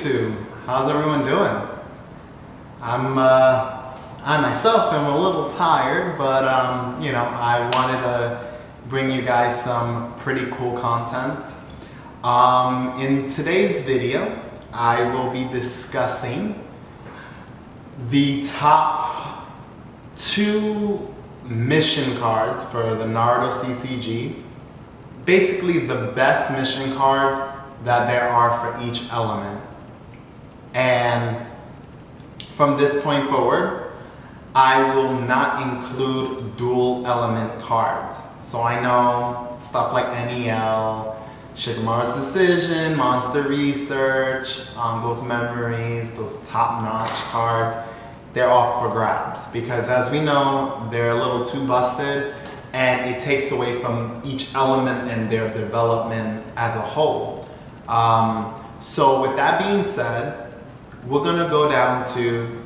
YouTube. How's everyone doing? I myself am a little tired, but I wanted to bring you guys some pretty cool content. In today's video, I will be discussing the top 2 mission cards for the Naruto CCG. Basically the best mission cards that there are for each element. And from this point forward, I will not include dual element cards. So I know stuff like NEL, Shikamaru's Decision, Monster Research, Ghost Memories, those top-notch cards, they're off for grabs because, as we know, they're a little too busted and it takes away from each element and their development as a whole. So with that being said, we're gonna go down to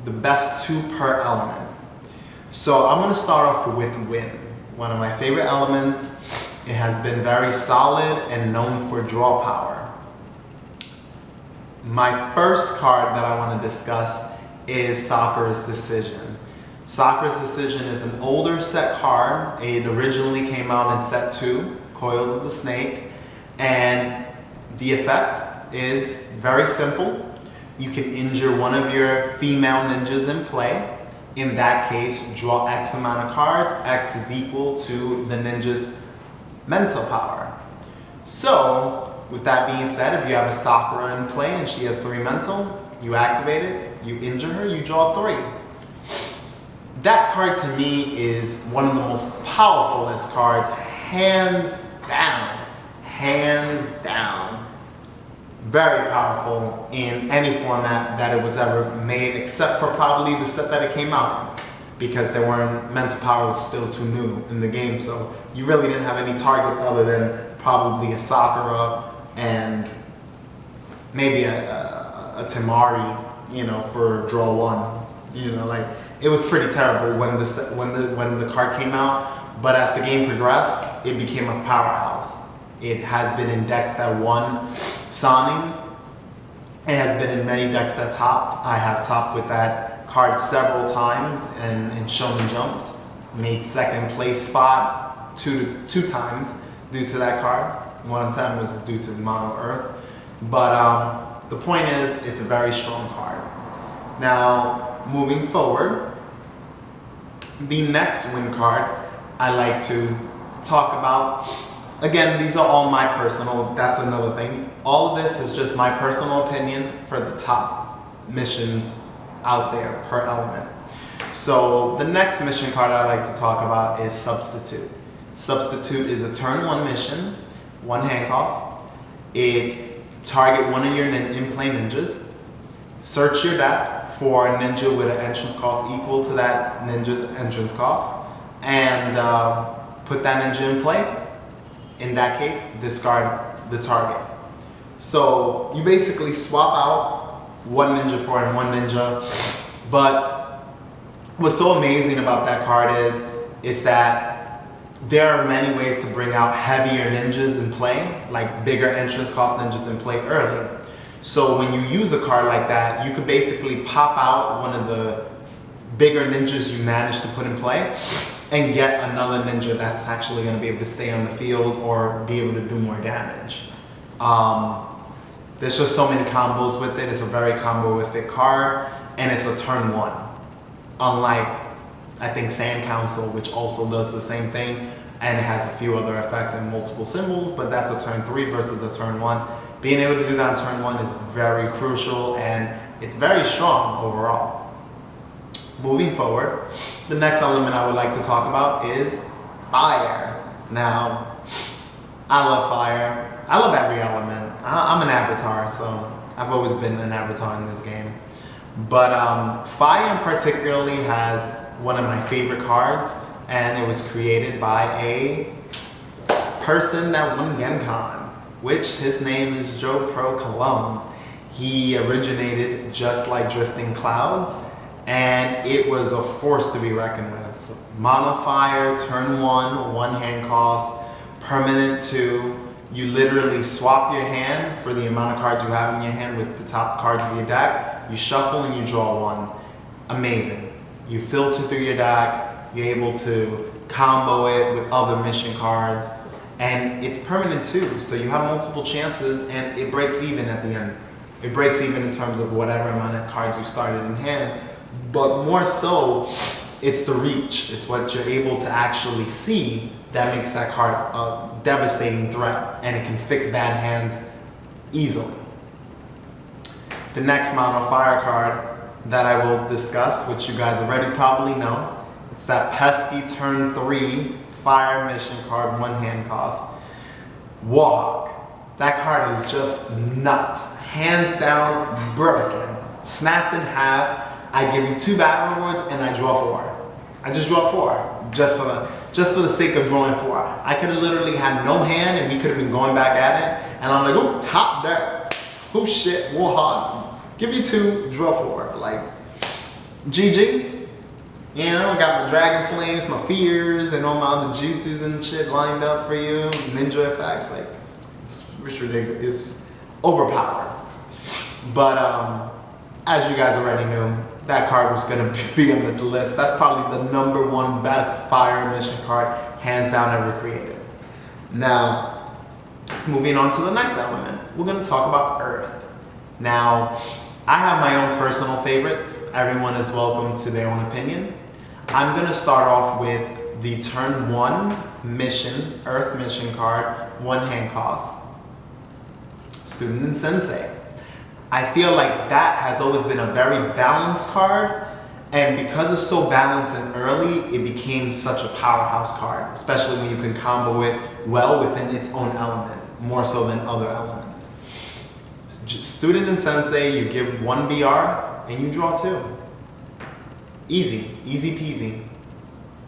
the best 2 per element. So I'm gonna start off with Wind, one of my favorite elements. It has been very solid and known for draw power. My first card that I want to discuss is Sakura's Decision. Sakura's Decision is an older set card. It originally came out in set 2, Coils of the Snake, and the effect is very simple. You can injure one of your female ninjas in play. In that case, draw X amount of cards. X is equal to the ninja's mental power. So, with that being said, if you have a Sakura in play and she has 3 mental, you activate it, you injure her, you draw 3. That card to me is one of the most powerfulest cards, hands down. Hands down. Very powerful in any format that it was ever made, except for probably the set that it came out, because there weren't, mental power was still too new in the game, so you really didn't have any targets other than probably a Sakura and maybe a Temari, for draw 1. Like, it was pretty terrible when the card came out, but as the game progressed, it became a powerhouse. It has been in decks that won Sonic. It has been in many decks that topped. I have topped with that card several times and in Shonen Jumps. Made second place spot two times due to that card. One time was due to Mono Earth. But the point is, it's a very strong card. Now, moving forward, the next win card I like to talk about. Again, these are all my personal, that's another thing. All of this is just my personal opinion for the top missions out there per element. So the next mission card I like to talk about is Substitute. Substitute is a turn 1 mission, 1 hand cost. It's target one of your in-play ninjas. Search your deck for a ninja with an entrance cost equal to that ninja's entrance cost, and put that ninja in play. In that case, discard the target. So you basically swap out 1 ninja for one ninja. But what's so amazing about that card is that there are many ways to bring out heavier ninjas in play, like bigger entrance cost ninjas in play early. So when you use a card like that, you could basically pop out one of the bigger ninjas you managed to put in play and get another ninja that's actually going to be able to stay on the field or be able to do more damage. There's just so many combos with it. It's a very combo-ific card, and it's a turn 1. Unlike, I think, Sand Council, which also does the same thing, and it has a few other effects and multiple symbols, but that's a turn 3 versus a turn 1. Being able to do that on turn 1 is very crucial, and it's very strong overall. Moving forward, the next element I would like to talk about is Fire. Now, I love Fire. I love every element. I'm an Avatar, so I've always been an Avatar in this game. But Fire in particularly has one of my favorite cards, and it was created by a person that won Genkan, which his name is Joe Pro Cologne. He originated just like Drifting Clouds, and it was a force to be reckoned with. Mono Fire, turn 1, 1 hand cost, permanent 2, You literally swap your hand for the amount of cards you have in your hand with the top cards of your deck. You shuffle and you draw one. Amazing. You filter through your deck. You're able to combo it with other mission cards. And it's permanent too, so you have multiple chances and it breaks even at the end. It breaks even in terms of whatever amount of cards you started in hand. But more so, it's the reach. It's what you're able to actually see that makes that card a devastating threat, and it can fix bad hands easily. The next Mono Fire card that I will discuss, which you guys already probably know, it's that pesky turn 3 Fire mission card, 1 hand cost. Warhawk. That card is just nuts. Hands down, broken. Snapped in half. I give you 2 battle rewards and I draw 4. I just draw 4 just for the sake of drawing 4. I could have literally had no hand and we could have been going back at it. And I'm like, oh, top deck. Oh shit, Warhawk. Give you 2, draw 4. Like, GG. You know, I got my Dragon Flames, my Fears, and all my other jutsus and shit lined up for you. Ninja effects, like, it's ridiculous. It's overpowered. But as you guys already knew, that card was gonna be on the list. That's probably the #1 best fire mission card, hands down, ever created. Now, moving on to the next element, we're gonna talk about Earth. Now, I have my own personal favorites. Everyone is welcome to their own opinion. I'm gonna start off with the turn 1 mission, Earth mission card, 1 hand cost. Student and Sensei. I feel like that has always been a very balanced card, and because it's so balanced and early, it became such a powerhouse card, especially when you can combo it well within its own element, more so than other elements. Student and Sensei, you give 1 BR and you draw 2. Easy peasy,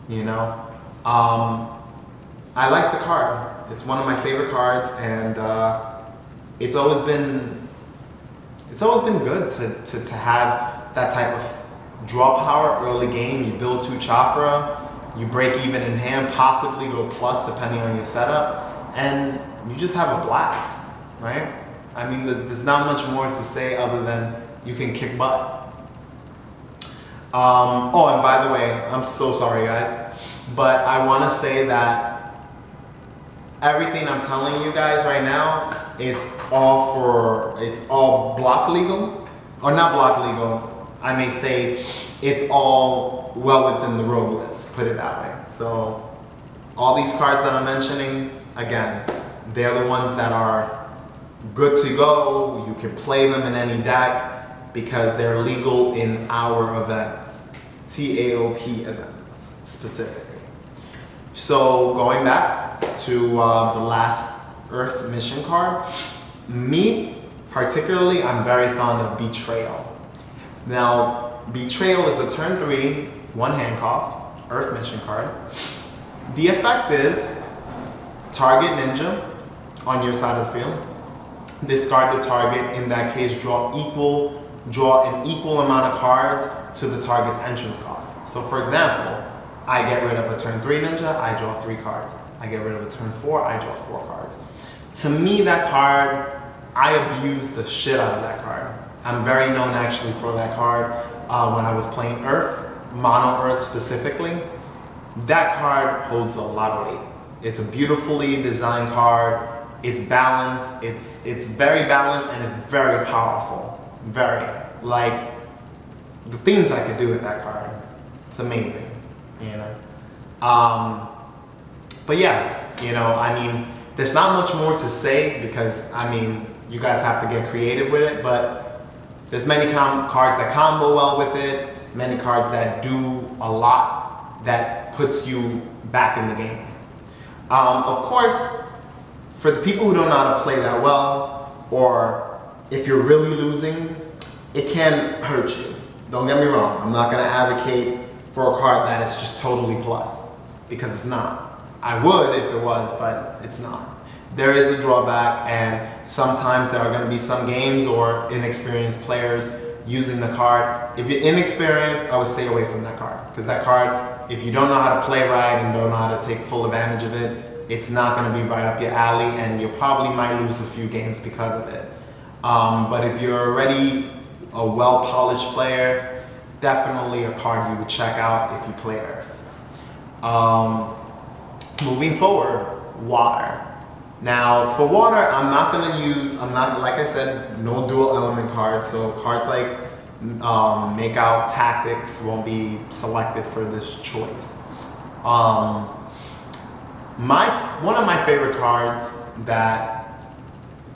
you know. I like the card. It's one of my favorite cards, and it's always been good to have that type of draw power early game. You build 2 chakra, you break even in hand, possibly go plus depending on your setup, and you just have a blast, right? I mean, there's not much more to say other than you can kick butt. Oh, and by the way, I'm so sorry guys, but I want to say that everything I'm telling you guys right now is all block legal, or not block legal. I may say it's all well within the rogue list, put it that way. So all these cards that I'm mentioning, again, they're the ones that are good to go. You can play them in any deck because they're legal in our events, TAOP events specifically. So going back to the last Earth mission card, me particularly, I'm very fond of Betrayal. Now, Betrayal is a turn 3, 1 hand cost, Earth mission card. The effect is target ninja on your side of the field. Discard the target, in that case draw an equal amount of cards to the target's entrance cost. So for example, I get rid of a turn 3 ninja, I draw 3 cards. I get rid of a turn 4, I draw 4 cards. To me, that card, I abuse the shit out of that card. I'm very known actually for that card when I was playing Earth, Mono Earth specifically. That card holds a lot of weight. It's a beautifully designed card. It's balanced, it's very balanced, and it's very powerful. Very. Like, the things I could do with that card, it's amazing, you know. But yeah, you know, I mean, there's not much more to say because, I mean, you guys have to get creative with it, but there's many cards that combo well with it, many cards that do a lot that puts you back in the game. Of course, for the people who don't know how to play that well, or if you're really losing, it can hurt you. Don't get me wrong, I'm not gonna advocate for a card that is just totally plus, because it's not. I would if it was, but it's not. There is a drawback, and sometimes there are gonna be some games or inexperienced players using the card. If you're inexperienced, I would stay away from that card, because that card, if you don't know how to play right and don't know how to take full advantage of it, it's not going to be right up your alley, and you probably might lose a few games because of it. But if you're already a well-polished player, definitely a card you would check out if you play Earth. Moving forward, water. Now, for water, like I said, no dual element cards. So cards like Make Out, Tactics won't be selected for this choice. One of my favorite cards that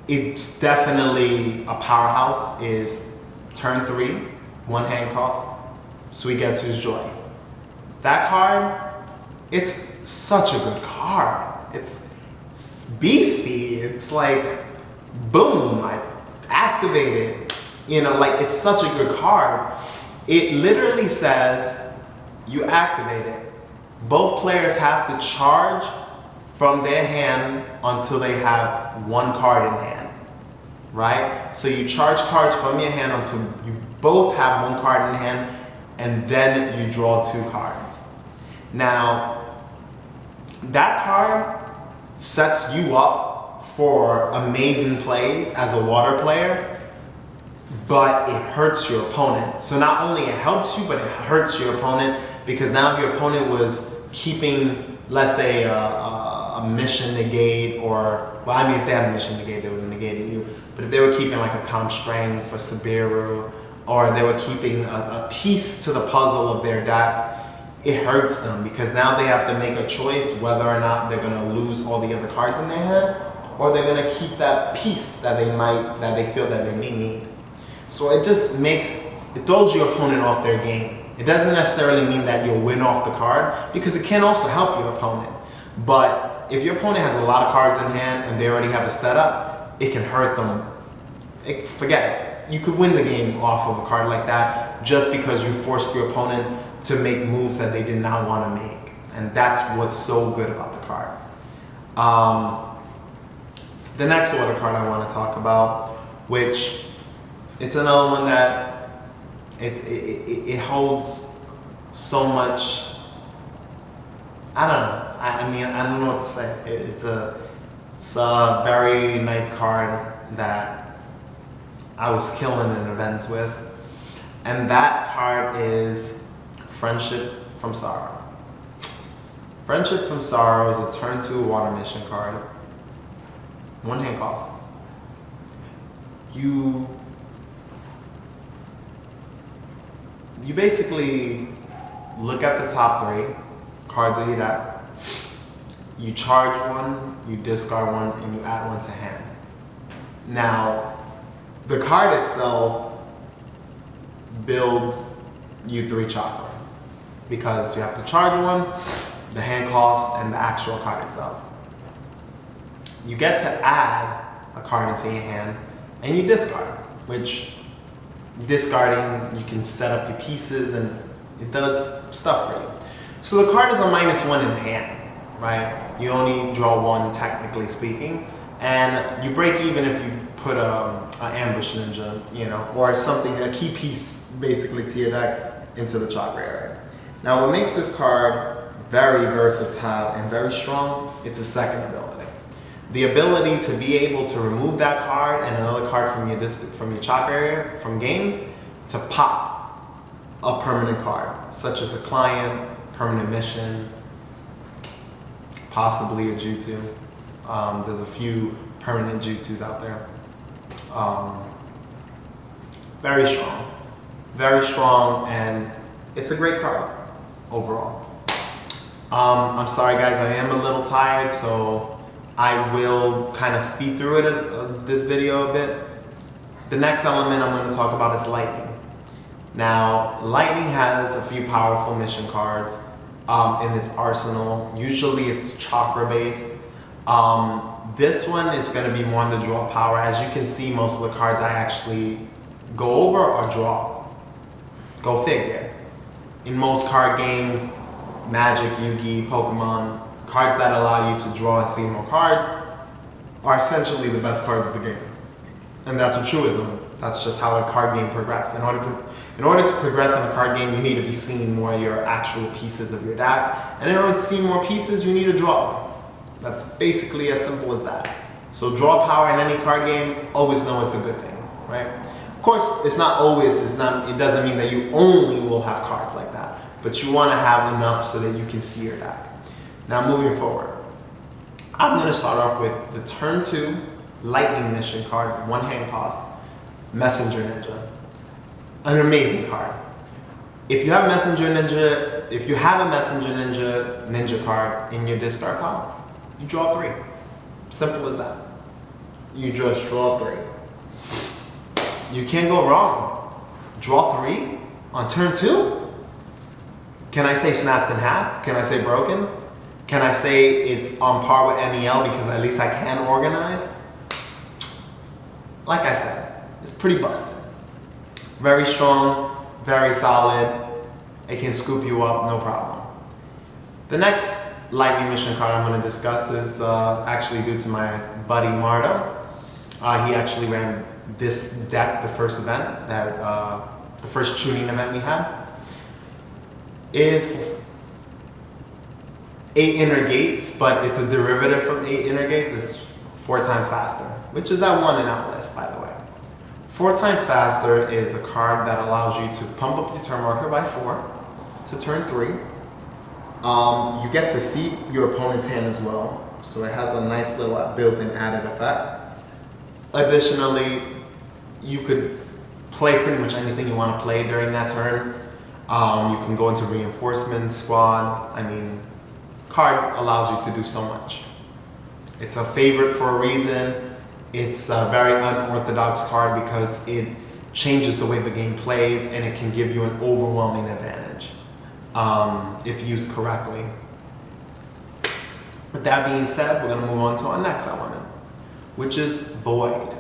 it's definitely a powerhouse is turn 3, 1 hand cost, Suigetsu's Joy. That card, it's such a good card. It's beastie. It's like, boom, I activated. You know, like, it's such a good card. It literally says you activate it. Both players have to charge from their hand until they have 1 card in hand, right? So you charge cards from your hand until you both have 1 card in hand, and then you draw 2 cards. Now, that card sets you up for amazing plays as a water player, but it hurts your opponent. So not only it helps you, but it hurts your opponent, because now if your opponent was keeping, let's say, a mission negate, or, well, I mean, if they had a mission negate, they would have negated you. But if they were keeping like a Constrain for Subiru, or they were keeping a piece to the puzzle of their deck, it hurts them, because now they have to make a choice whether or not they're going to lose all the other cards in their hand, or they're going to keep that piece that they feel that they may need. So it throws your opponent off their game. It doesn't necessarily mean that you'll win off the card, because it can also help your opponent. But if your opponent has a lot of cards in hand and they already have a setup, it can hurt them. Forget it. You could win the game off of a card like that just because you forced your opponent to make moves that they did not want to make. And that's what's so good about the card. The next order card I want to talk about, which it's another one that it holds so much, I don't know. I don't know what to say. It's a very nice card that I was killing in events with. And that card is Friendship from Sorrow. Friendship from Sorrow is a turn 2 water mission card. 1 hand cost. You basically look at the top 3 cards of your deck. You charge 1, you discard 1, and you add 1 to hand. Now, the card itself builds you 3 chakra, because you have to charge 1, the hand cost, and the actual card itself. You get to add a card into your hand, and you discard, which discarding, you can set up your pieces, and it does stuff for you. So the card is a -1 in hand, right? You only draw 1, technically speaking, and you break even if you put an ambush ninja, you know, or something, a key piece basically to your deck into the chakra area. Now, what makes this card very versatile and very strong, it's a second ability. The ability to be able to remove that card and another card from your chakra area from game to pop a permanent card, such as a client, permanent mission, possibly a jutsu. There's a few permanent jutsus out there. Very strong, and it's a great card overall. I'm sorry guys, I am a little tired, so I will kind of speed through this video a bit. The next element I'm going to talk about is lightning. Now, lightning has a few powerful mission cards in its arsenal. Usually it's chakra based. This one is going to be more on the draw power. As you can see, most of the cards I actually go over or draw. Go figure. In most card games, Magic, Yu-Gi, Pokemon, cards that allow you to draw and see more cards are essentially the best cards of the game. And that's a truism. That's just how a card game progresses. In order to progress in a card game, you need to be seeing more of your actual pieces of your deck. And in order to see more pieces, you need to draw. That's basically as simple as that. So draw power in any card game, always know it's a good thing, right? Of course, it doesn't mean that you only will have cards like that, but you want to have enough so that you can see your deck. Now moving forward, I'm going to start off with the turn 2 lightning mission card, 1 hand cost, Messenger Ninja. An amazing card. If you have a Messenger Ninja card in your discard pile, you draw 3. Simple as that. You just draw 3. You can't go wrong. Draw 3 on turn 2? Can I say snapped in half? Can I say broken? Can I say it's on par with NEL because at least I can organize? Like I said, it's pretty busted. Very strong, very solid. It can scoop you up, no problem. The next lightning mission card I'm going to discuss is actually due to my buddy Mardo. He actually ran this deck the first event, the first tuning event we had. Is 8 inner gates, but it's a derivative from 8 inner gates. It's 4 times faster, which is that 1 and out list, by the way. 4 times faster is a card that allows you to pump up your turn marker by 4 to turn 3. You get to see your opponent's hand as well, so it has a nice little built-in added effect. Additionally, you could play pretty much anything you want to play during that turn. You can go into reinforcement squads. I mean, card allows you to do so much. It's a favorite for a reason. It's a very unorthodox card because it changes the way the game plays and it can give you an overwhelming advantage if used correctly. With that being said, we're going to move on to our next element, which is Void.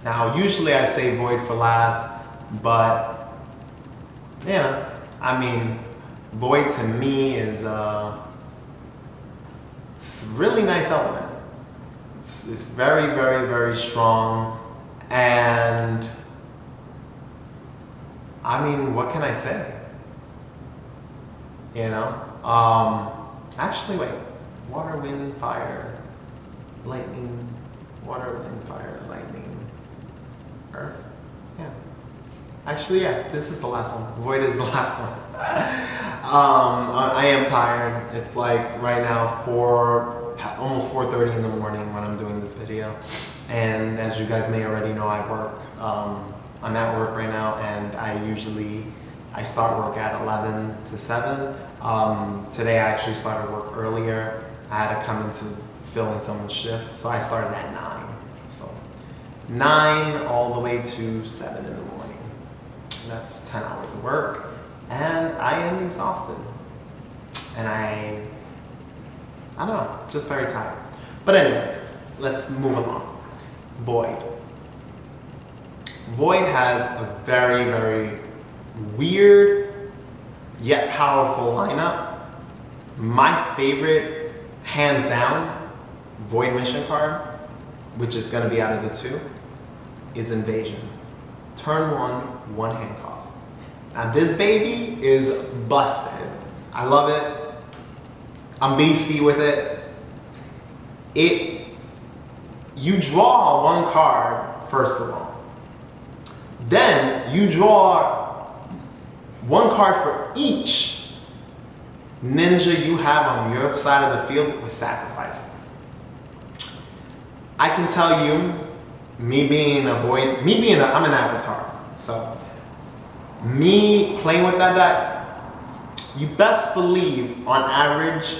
Now, usually I say Void for last, but yeah, I mean, Void to me is it's a really nice element. It's very, very, very strong, and I mean, what can I say? You know, actually, wait. Water, wind, fire, lightning. Water, wind, fire, lightning, earth. Yeah. Actually, yeah. This is the last one. Void is the last one. I am tired. It's like right now almost 4:30 in the morning when I'm doing this video, and as you guys may already know, I work. I'm at work right now, and I start work at 11 to 7. Today I actually started work earlier. I had to come in to fill in someone's shift, so I started at 9. So 9 all the way to 7 in the morning. That's 10 hours of work, and I am exhausted. And I don't know, just very tired. But anyways, let's move along. Void. Void has a very, very weird yet powerful lineup. My favorite, hands down, Void mission card, which is going to be out of the 2, is Invasion. Turn 1, 1 hand cost. Now this baby is busted. I love it. I'm beastie with it. You draw 1 card, first of all. Then you draw 1 card for each ninja you have on your side of the field with sacrifice. I can tell you, I'm an avatar. So me playing with that deck, you best believe on average,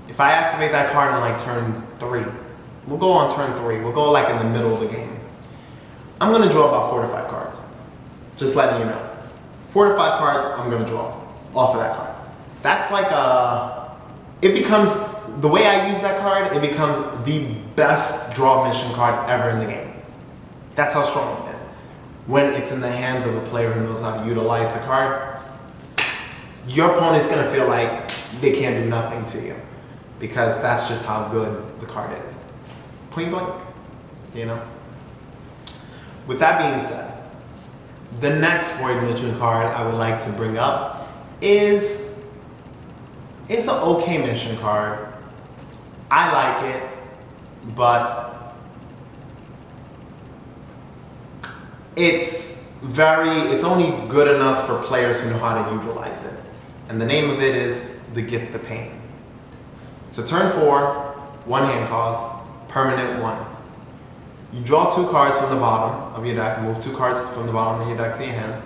if I activate that card on like turn 3, we'll go on turn 3, we'll go like in the middle of the game. I'm gonna draw about 4 to 5 cards. Just letting you know. 4 to 5 cards I'm gonna draw off of that card. That's like the way I use that card, it becomes the best draw mission card ever in the game. That's how strong it is. When it's in the hands of a player who knows how to utilize the card, your opponent's gonna feel like they can't do nothing to you, because that's just how good the card is. Point blank, you know? With that being said, the next Void mission card I would like to bring up is an okay mission card. I like it, but it's only good enough for players who know how to utilize it. And the name of it is the Gift of Pain. It's a turn 4, 1 hand cost, permanent 1. You draw 2 cards from the bottom of your deck, move 2 cards from the bottom of your deck to your hand.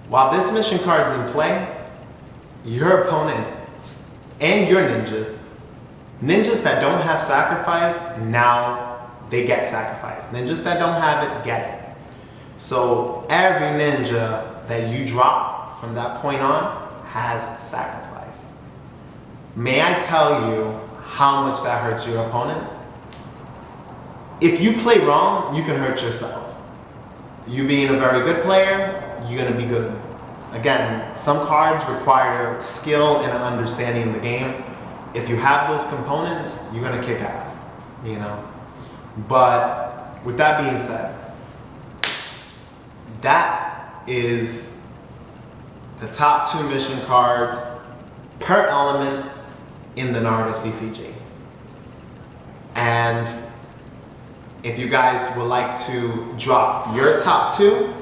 While this mission card is in play, your opponents and your ninjas that don't have sacrifice, now they get sacrifice. Ninjas that don't have it, get it. So every ninja that you drop from that point on has sacrifice. May I tell you how much that hurts your opponent? If you play wrong, you can hurt yourself. You being a very good player, you're gonna be good. Again, some cards require skill and an understanding of the game. If you have those components, you're gonna kick ass, you know? But with that being said, that is the top 2 mission cards per element in the Naruto CCG. And if you guys would like to drop your top 2,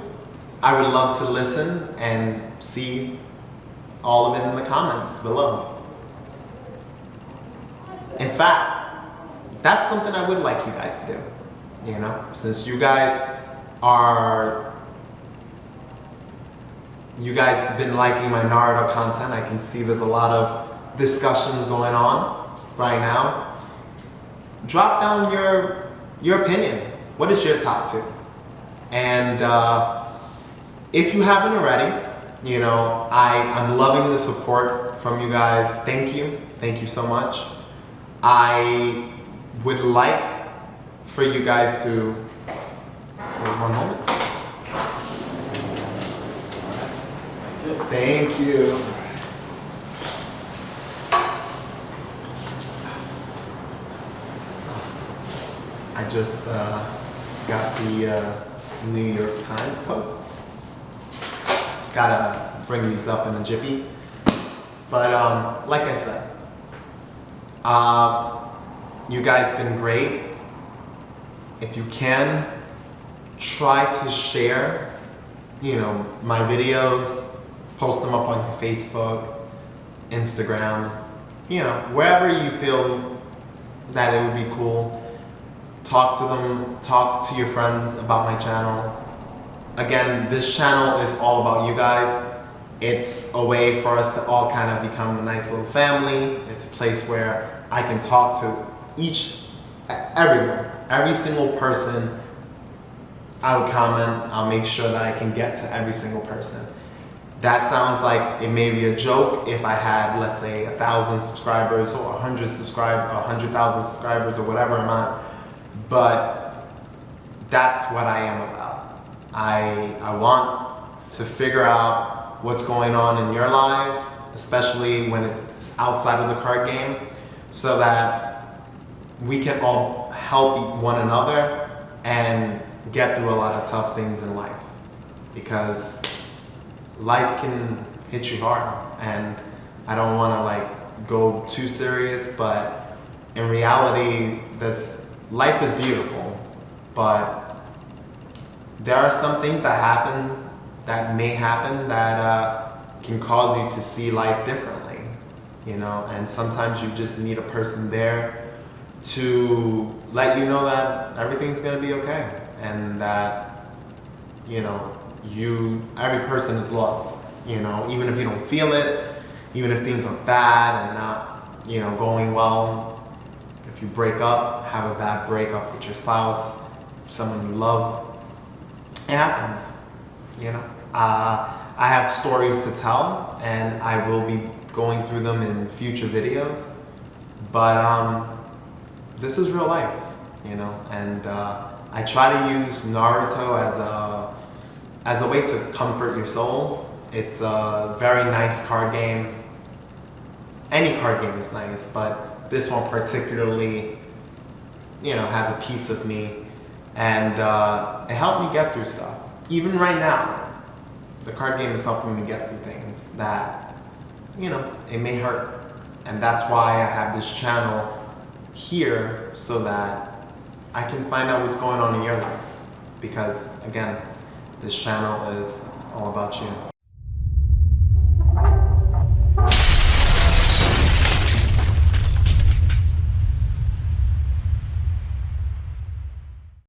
I would love to listen and see all of it in the comments below. In fact, that's something I would like you guys to do. You know, since you guys have been liking my Naruto content, I can see there's a lot of discussions going on right now. Drop down your opinion. What is your top 2? And if you haven't already, you know, I'm loving the support from you guys. Thank you so much. I would like for you guys to, wait 1 moment. Thank you. I just got the New York Times post. Gotta bring these up in a jiffy. But like I said, you guys been great. If you can, try to share, you know, my videos, post them up on your Facebook, Instagram, you know, wherever you feel that it would be cool. Talk to them, talk to your friends about my channel. Again, this channel is all about you guys. It's a way for us to all kind of become a nice little family. It's a place where I can talk to everyone, every single person. I would comment, I'll make sure that I can get to every single person. That sounds like it may be a joke if I had, let's say, 1,000 subscribers or 100,000 subscribers or whatever amount, but that's what I am about. I want to figure out what's going on in your lives, especially when it's outside of the card game, so that we can all help one another and get through a lot of tough things in life. Because life can hit you hard, and I don't want to like go too serious, but in reality, life is beautiful, but there are some things that may happen that can cause you to see life differently, you know, and sometimes you just need a person there to let you know that everything's going to be okay, and that, you know, every person is loved, you know, even if you don't feel it, even if things are bad and not, you know, going well. If you break up, have a bad breakup with your spouse, someone you love, it happens, you know. I have stories to tell, and I will be going through them in future videos, but this is real life, you know, and I try to use Naruto as a way to comfort your soul. It's a very nice card game. Any card game is nice, but this one particularly, you know, has a piece of me, and it helped me get through stuff. Even right now, the card game is helping me get through things that, you know, it may hurt, And that's why I have this channel here, so that I can find out what's going on in your life. Because again, this channel is all about you.